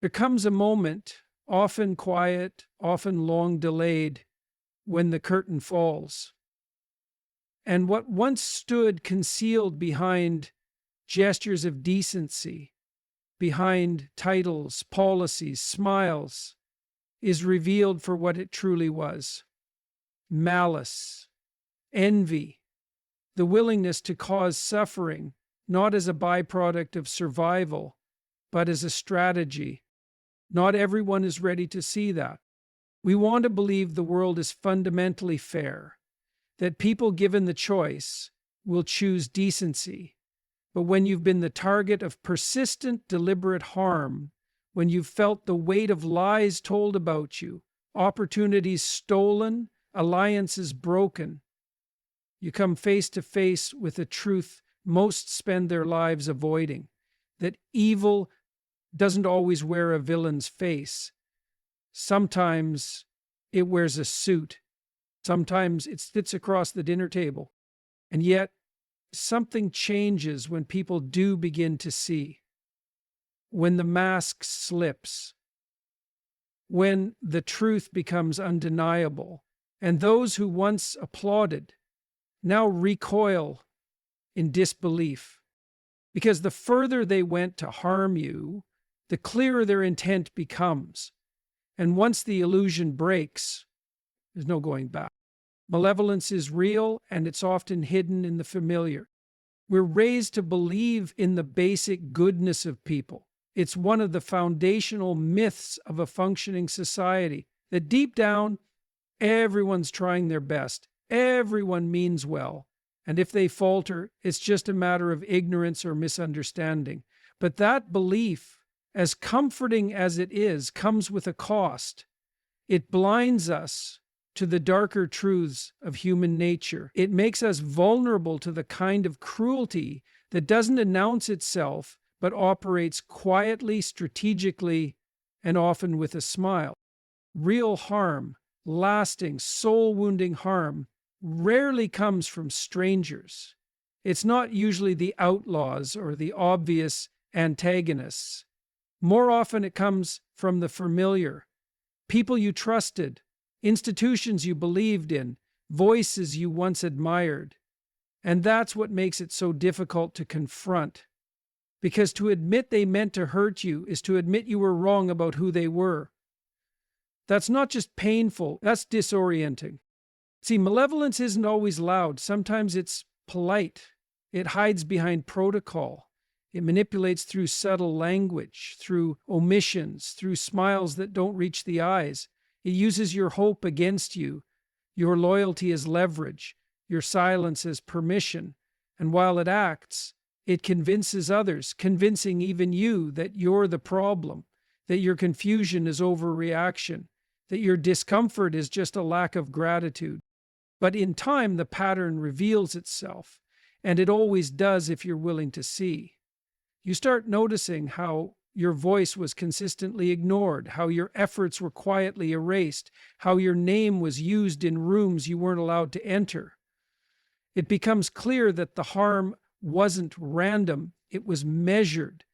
There comes a moment, often quiet, often long delayed, when the curtain falls. And what once stood concealed behind gestures of decency, behind titles, policies, smiles, is revealed for what it truly was: malice, envy, the willingness to cause suffering, not as a byproduct of survival, but as a strategy. Not everyone is ready to see that. We want to believe the world is fundamentally fair, that people given the choice will choose decency. But when you've been the target of persistent, deliberate harm, when you've felt the weight of lies told about you, opportunities stolen, alliances broken, you come face to face with a truth most spend their lives avoiding: that evil doesn't always wear a villain's face. Sometimes it wears a suit. Sometimes it sits across the dinner table. And yet, something changes when people do begin to see. When the mask slips. When the truth becomes undeniable. And those who once applauded now recoil in disbelief. Because the further they went to harm you, the clearer their intent becomes. And once the illusion breaks, there's no going back. Malevolence is real, and it's often hidden in the familiar. We're raised to believe in the basic goodness of people. It's one of the foundational myths of a functioning society, that deep down, everyone's trying their best. Everyone means well. And if they falter, it's just a matter of ignorance or misunderstanding. But that belief, as comforting as it is, comes with a cost. It blinds us to the darker truths of human nature. It makes us vulnerable to the kind of cruelty that doesn't announce itself, but operates quietly, strategically, and often with a smile. Real harm, lasting, soul-wounding harm, rarely comes from strangers. It's not usually the outlaws or the obvious antagonists. More often it comes from the familiar. People you trusted, institutions you believed in, voices you once admired. And that's what makes it so difficult to confront. Because to admit they meant to hurt you is to admit you were wrong about who they were. That's not just painful, that's disorienting. See, malevolence isn't always loud. Sometimes it's polite. It hides behind protocol. It manipulates through subtle language, through omissions, through smiles that don't reach the eyes. It uses your hope against you, your loyalty as leverage, your silence as permission. And while it acts, it convinces others, convincing even you that you're the problem, that your confusion is overreaction, that your discomfort is just a lack of gratitude. But in time, the pattern reveals itself, and it always does if you're willing to see. You start noticing how your voice was consistently ignored, how your efforts were quietly erased, how your name was used in rooms you weren't allowed to enter. It becomes clear that the harm wasn't random, it was measured,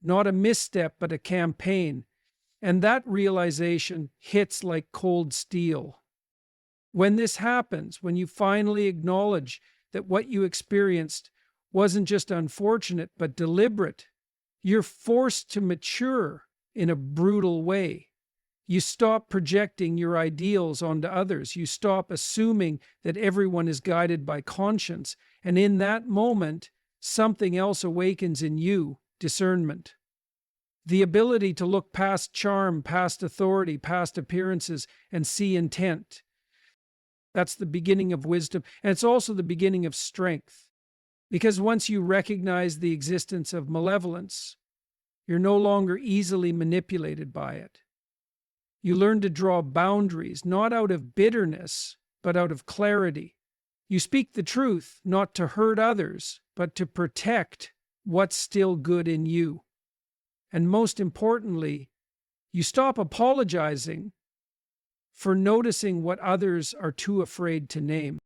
not a misstep, but a campaign. And that realization hits like cold steel. When this happens, when you finally acknowledge that what you experienced wasn't just unfortunate, but deliberate, you're forced to mature in a brutal way. You stop projecting your ideals onto others. You stop assuming that everyone is guided by conscience. And in that moment, something else awakens in you: discernment. The ability to look past charm, past authority, past appearances, and see intent. That's the beginning of wisdom, and it's also the beginning of strength. Because once you recognize the existence of malevolence, you're no longer easily manipulated by it. You learn to draw boundaries, not out of bitterness, but out of clarity. You speak the truth, not to hurt others, but to protect what's still good in you. And most importantly, you stop apologizing for noticing what others are too afraid to name.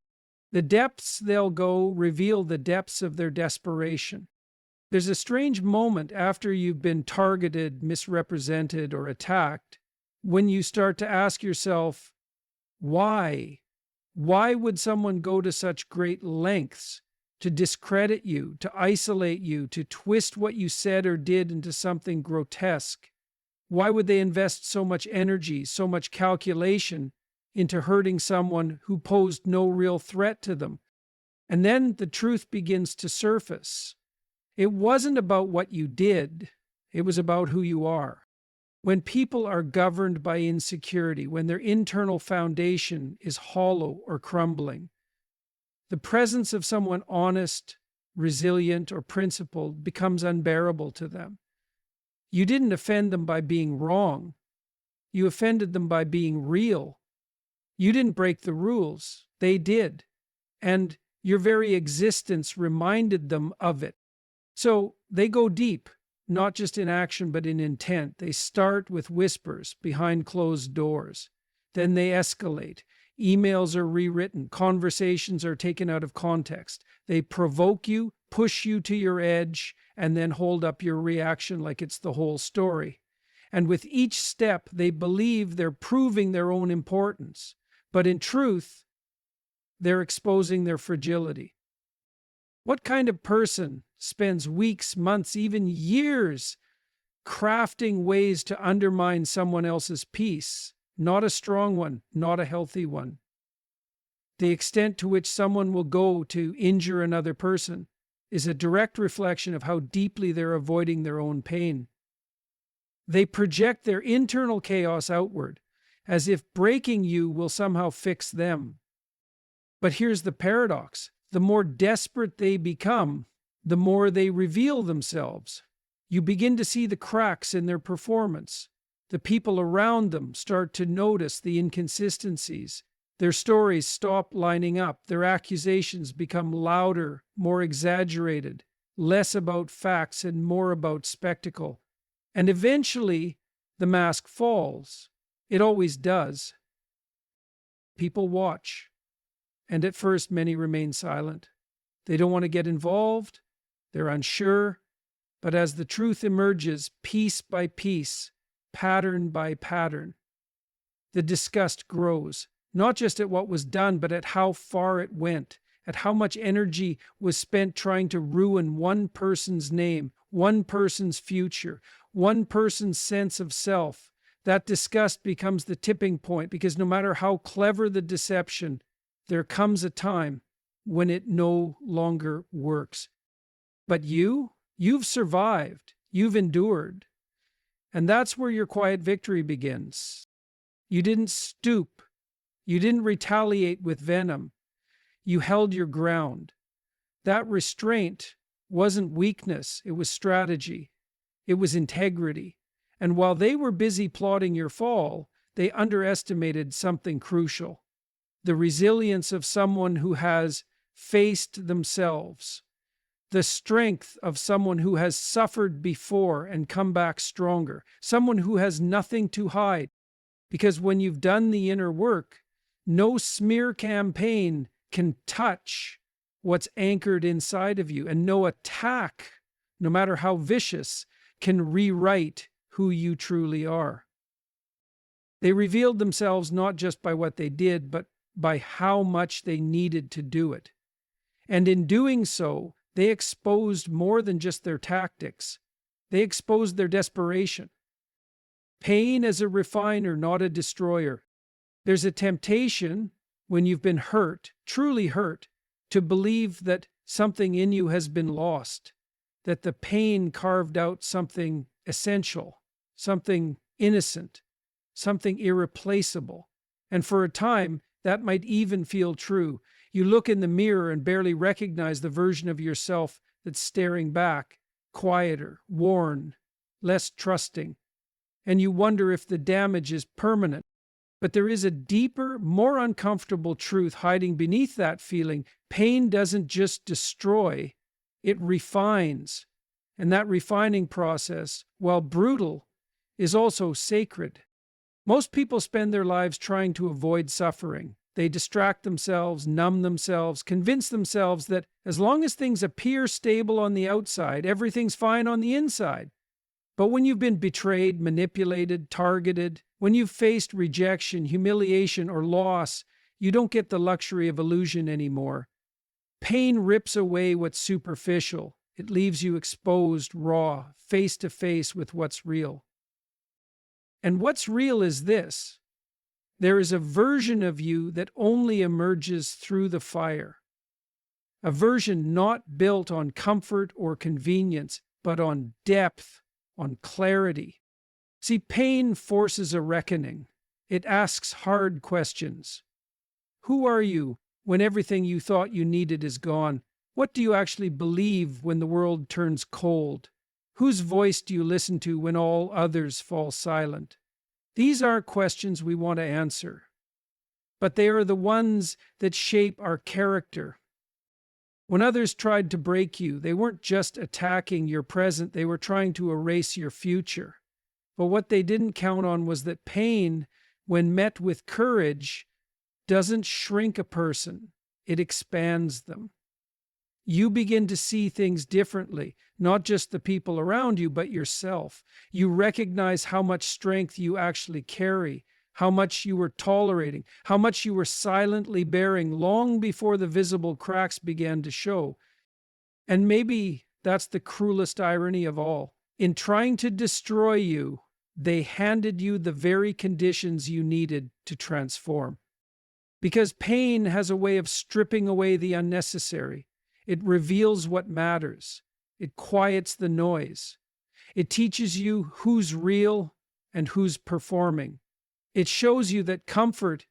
The depths they'll go reveal the depths of their desperation. There's a strange moment after you've been targeted, misrepresented, or attacked when you start to ask yourself, why? Why would someone go to such great lengths to discredit you, to isolate you, to twist what you said or did into something grotesque? Why would they invest so much energy, so much calculation into hurting someone who posed no real threat to them? And then the truth begins to surface. It wasn't about what you did, it was about who you are. When people are governed by insecurity, when their internal foundation is hollow or crumbling, the presence of someone honest, resilient, or principled becomes unbearable to them. You didn't offend them by being wrong. You offended them by being real. You didn't break the rules. They did. And your very existence reminded them of it. So they go deep, not just in action, but in intent. They start with whispers behind closed doors. Then they escalate. Emails are rewritten. Conversations are taken out of context. They provoke you, push you to your edge, and then hold up your reaction like it's the whole story. And with each step, they believe they're proving their own importance. But in truth, they're exposing their fragility. What kind of person spends weeks, months, even years crafting ways to undermine someone else's peace? Not a strong one, not a healthy one. The extent to which someone will go to injure another person is a direct reflection of how deeply they're avoiding their own pain. They project their internal chaos outward, as if breaking you will somehow fix them. But here's the paradox. The more desperate they become, the more they reveal themselves. You begin to see the cracks in their performance. The people around them start to notice the inconsistencies. Their stories stop lining up. Their accusations become louder, more exaggerated, less about facts and more about spectacle. And eventually, the mask falls. It always does. People watch. And at first, many remain silent. They don't want to get involved. They're unsure. But as the truth emerges, piece by piece, pattern by pattern, the disgust grows, not just at what was done, but at how far it went, at how much energy was spent trying to ruin one person's name, one person's future, one person's sense of self. That disgust becomes the tipping point, because no matter how clever the deception, there comes a time when it no longer works. But you've survived, you've endured. And that's where your quiet victory begins. You didn't stoop. You didn't retaliate with venom. You held your ground. That restraint wasn't weakness, it was strategy. It was integrity. And while they were busy plotting your fall, they underestimated something crucial: the resilience of someone who has faced themselves, the strength of someone who has suffered before and come back stronger, someone who has nothing to hide. Because when you've done the inner work, no smear campaign can touch what's anchored inside of you, and no attack, no matter how vicious, can rewrite who you truly are. They revealed themselves not just by what they did, but by how much they needed to do it. And in doing so, they exposed more than just their tactics. They exposed their desperation. Pain as a refiner, not a destroyer. There's a temptation, when you've been hurt, truly hurt, to believe that something in you has been lost, that the pain carved out something essential, something innocent, something irreplaceable. And for a time, that might even feel true. You look in the mirror and barely recognize the version of yourself that's staring back, quieter, worn, less trusting. And you wonder if the damage is permanent. But there is a deeper, more uncomfortable truth hiding beneath that feeling. Pain doesn't just destroy, it refines. And that refining process, while brutal, is also sacred. Most people spend their lives trying to avoid suffering. They distract themselves, numb themselves, convince themselves that As long as things appear stable on the outside, everything's fine on the inside. But when you've been betrayed, manipulated, targeted, when you've faced rejection, humiliation, or loss, you don't get the luxury of illusion anymore. Pain rips away what's superficial. It leaves you exposed, raw, face to face with what's real. And what's real is this: there is a version of you that only emerges through the fire. A version not built on comfort or convenience, but on depth, on clarity. See, pain forces a reckoning. It asks hard questions. Who are you when everything you thought you needed is gone? What do you actually believe when the world turns cold? Whose voice do you listen to when all others fall silent? These are questions we want to answer, but they are the ones that shape our character. When others tried to break you, they weren't just attacking your present, they were trying to erase your future. But what they didn't count on was that pain, when met with courage, doesn't shrink a person, it expands them. You begin to see things differently, not just the people around you, but yourself. You recognize how much strength you actually carry, how much you were tolerating, how much you were silently bearing long before the visible cracks began to show. And maybe that's the cruelest irony of all. In trying to destroy you, they handed you the very conditions you needed to transform. Because pain has a way of stripping away the unnecessary. It reveals what matters. It quiets the noise. It teaches you who's real and who's performing. It shows you that comfort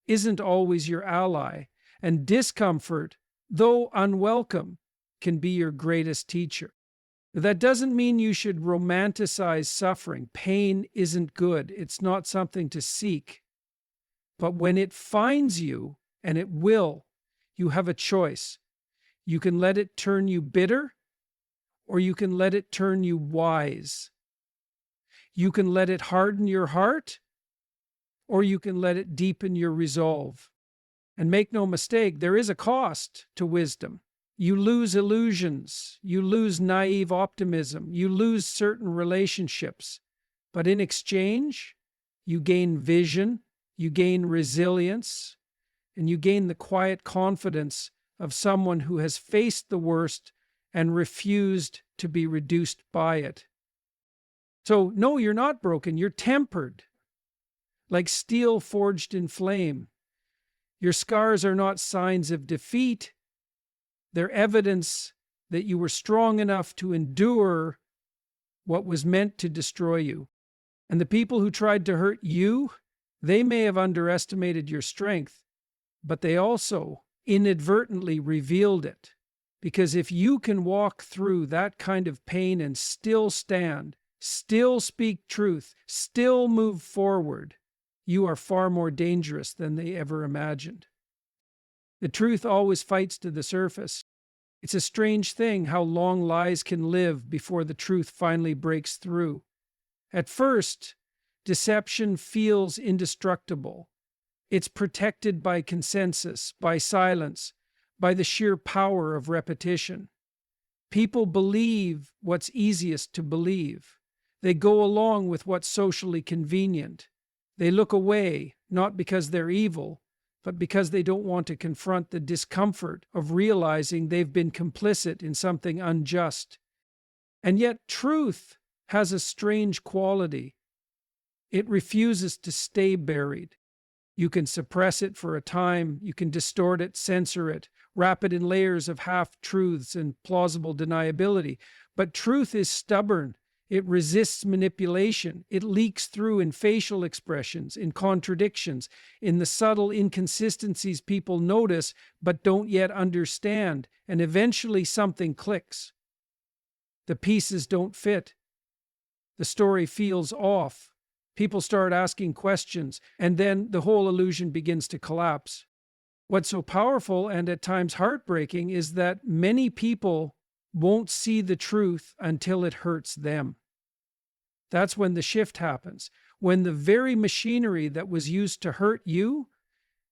isn't always your ally, and discomfort, though unwelcome, can be your greatest teacher. That doesn't mean you should romanticize suffering. Pain isn't good. It's not something to seek. But when it finds you, and it will, you have a choice. You can let it turn you bitter, or you can let it turn you wise. You can let it harden your heart, or you can let it deepen your resolve. And make no mistake, there is a cost to wisdom. You lose illusions, you lose naive optimism, you lose certain relationships. But in exchange, you gain vision, you gain resilience, and you gain the quiet confidence of someone who has faced the worst and refused to be reduced by it. So, no, you're not broken, you're tempered, like steel forged in flame. Your scars are not signs of defeat. They're evidence that you were strong enough to endure what was meant to destroy you. And the people who tried to hurt you, they may have underestimated your strength, but they also inadvertently revealed it. Because if you can walk through that kind of pain and still stand, still speak truth, still move forward, you are far more dangerous than they ever imagined. The truth always fights to the surface. It's a strange thing how long lies can live before the truth finally breaks through. At first, deception feels indestructible. It's protected by consensus, by silence, by the sheer power of repetition. People believe what's easiest to believe. They go along with what's socially convenient. They look away, not because they're evil, but because they don't want to confront the discomfort of realizing they've been complicit in something unjust. And yet truth has a strange quality. It refuses to stay buried. You can suppress it for a time, you can distort it, censor it, wrap it in layers of half-truths and plausible deniability. But truth is stubborn. It resists manipulation. It leaks through in facial expressions, in contradictions, in the subtle inconsistencies people notice but don't yet understand, and eventually something clicks. The pieces don't fit. The story feels off. People start asking questions, and then the whole illusion begins to collapse. What's so powerful and at times heartbreaking is that many people won't see the truth until it hurts them. That's when the shift happens, when the very machinery that was used to hurt you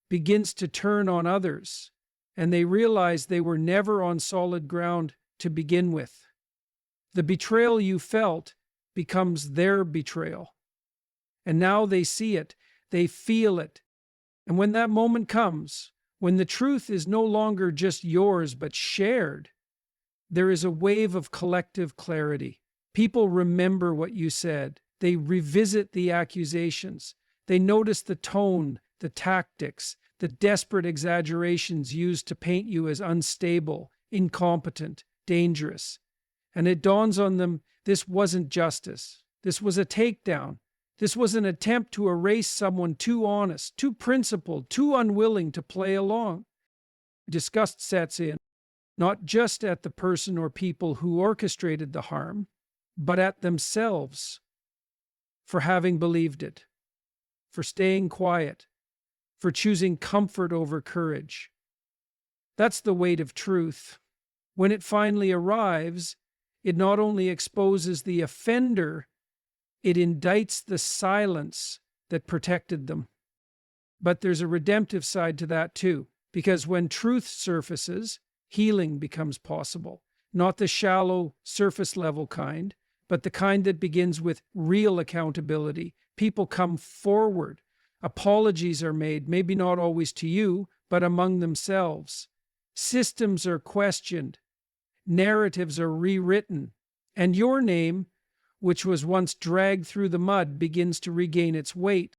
begins to turn on others. and they realize they were never on solid ground to begin with. The betrayal you felt becomes their betrayal. And now they see it, they feel it. And when that moment comes, when the truth is no longer just yours but shared, there is a wave of collective clarity. People remember what you said. They revisit the accusations. They notice the tone, the tactics, the desperate exaggerations used to paint you as unstable, incompetent, dangerous. And it dawns on them, this wasn't justice. This was a takedown. This was an attempt to erase someone too honest, too principled, too unwilling to play along. Disgust sets in, not just at the person or people who orchestrated the harm, but at themselves for having believed it, for staying quiet, for choosing comfort over courage. That's the weight of truth. When it finally arrives, it not only exposes the offender, it indicts the silence that protected them. But there's a redemptive side to that too, because when truth surfaces, healing becomes possible. Not the shallow, surface-level kind, but the kind that begins with real accountability. People come forward. Apologies are made, maybe not always to you, but among themselves. Systems are questioned. Narratives are rewritten. And your name, which was once dragged through the mud, begins to regain its weight.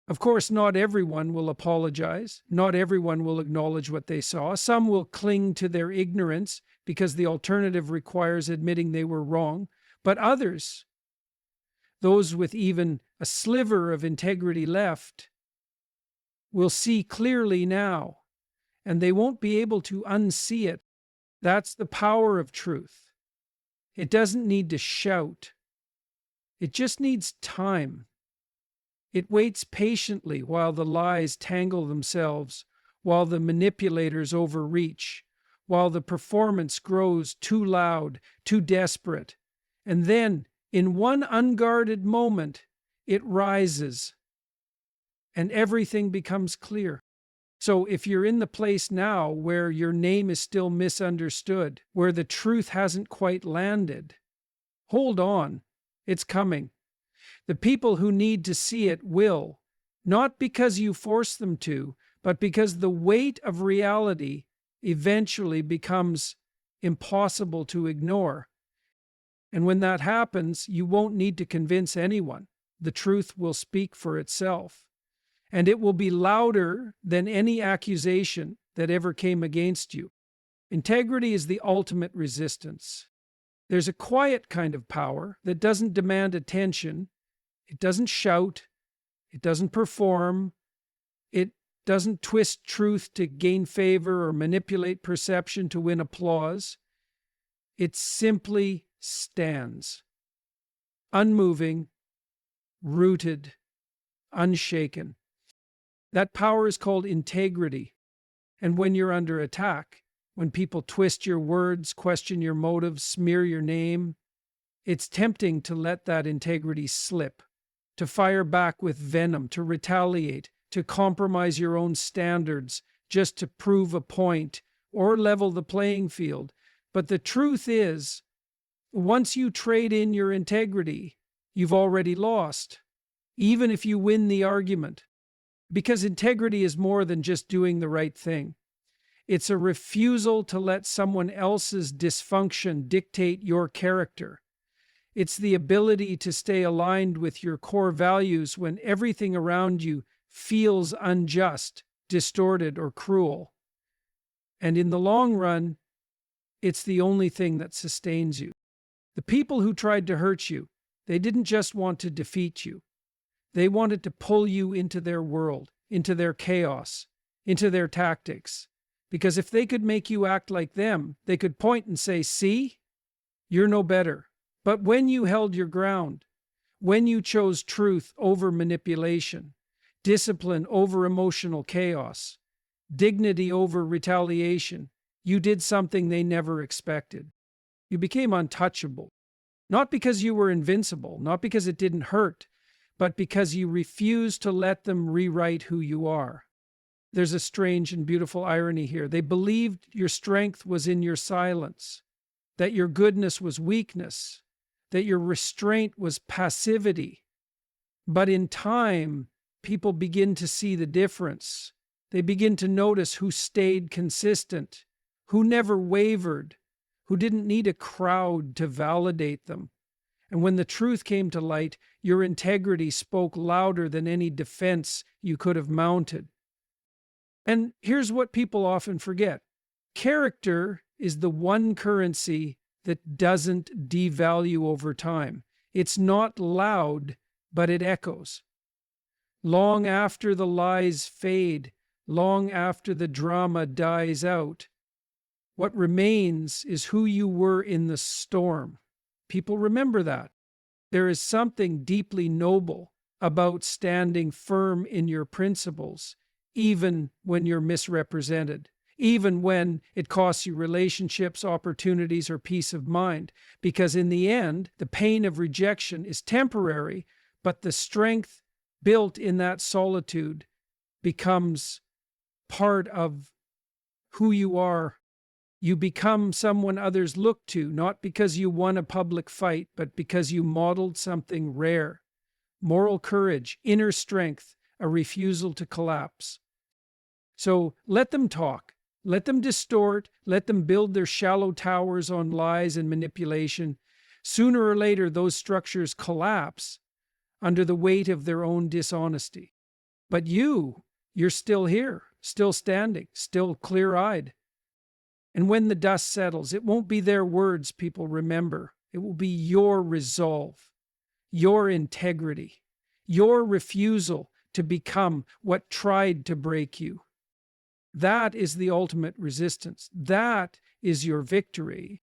Of course, not everyone will apologize. Not everyone will acknowledge what they saw. Some will cling to their ignorance because the alternative requires admitting they were wrong. But others, those with even a sliver of integrity left, will see clearly now, and they won't be able to unsee it. That's the power of truth. It doesn't need to shout. It just needs time. It waits patiently while the lies tangle themselves, while the manipulators overreach, while the performance grows too loud, too desperate. And then, in one unguarded moment, it rises, and everything becomes clear. So if you're in the place now where your name is still misunderstood, where the truth hasn't quite landed, hold on, it's coming. The people who need to see it will, not because you force them to, but because the weight of reality eventually becomes impossible to ignore. And when that happens, you won't need to convince anyone. The truth will speak for itself. And it will be louder than any accusation that ever came against you. Integrity is the ultimate resistance. There's a quiet kind of power that doesn't demand attention. It doesn't shout. It doesn't perform. It doesn't twist truth to gain favor or manipulate perception to win applause. It simply stands, unmoving, rooted, unshaken. That power is called integrity. And when you're under attack, when people twist your words, question your motives, smear your name, it's tempting to let that integrity slip, to fire back with venom, to retaliate, to compromise your own standards just to prove a point or level the playing field. But the truth is, once you trade in your integrity, you've already lost, even if you win the argument. Because integrity is more than just doing the right thing. It's a refusal to let someone else's dysfunction dictate your character. It's the ability to stay aligned with your core values when everything around you feels unjust, distorted, or cruel. And in the long run, it's the only thing that sustains you. The people who tried to hurt you, they didn't just want to defeat you. They wanted to pull you into their world, into their chaos, into their tactics. Because if they could make you act like them, they could point and say, "See, you're no better." But when you held your ground, when you chose truth over manipulation, discipline over emotional chaos, dignity over retaliation, you did something they never expected. You became untouchable. Not because you were invincible, not because it didn't hurt, but because you refused to let them rewrite who you are. there's a strange and beautiful irony here. They believed your strength was in your silence, that your goodness was weakness, that your restraint was passivity. But in time, people begin to see the difference. They begin to notice who stayed consistent, who never wavered, who didn't need a crowd to validate them. And when the truth came to light, your integrity spoke louder than any defense you could have mounted. And here's what people often forget. Character is the one currency that doesn't devalue over time. It's not loud, but it echoes. Long after the lies fade, long after the drama dies out, what remains is who you were in the storm. People remember that. There is something deeply noble about standing firm in your principles, even when you're misrepresented, even when it costs you relationships, opportunities, or peace of mind. Because in the end, the pain of rejection is temporary, but the strength built in that solitude becomes part of who you are. You become someone others look to, not because you won a public fight, but because you modeled something rare. Moral courage, inner strength, a refusal to collapse. So let them talk. Let them distort. Let them build their shallow towers on lies and manipulation. Sooner or later, those structures collapse under the weight of their own dishonesty. But you're still here, still standing, still clear-eyed. And when the dust settles, it won't be their words people remember. It will be your resolve, your integrity, your refusal to become what tried to break you. That is the ultimate resistance. That is your victory.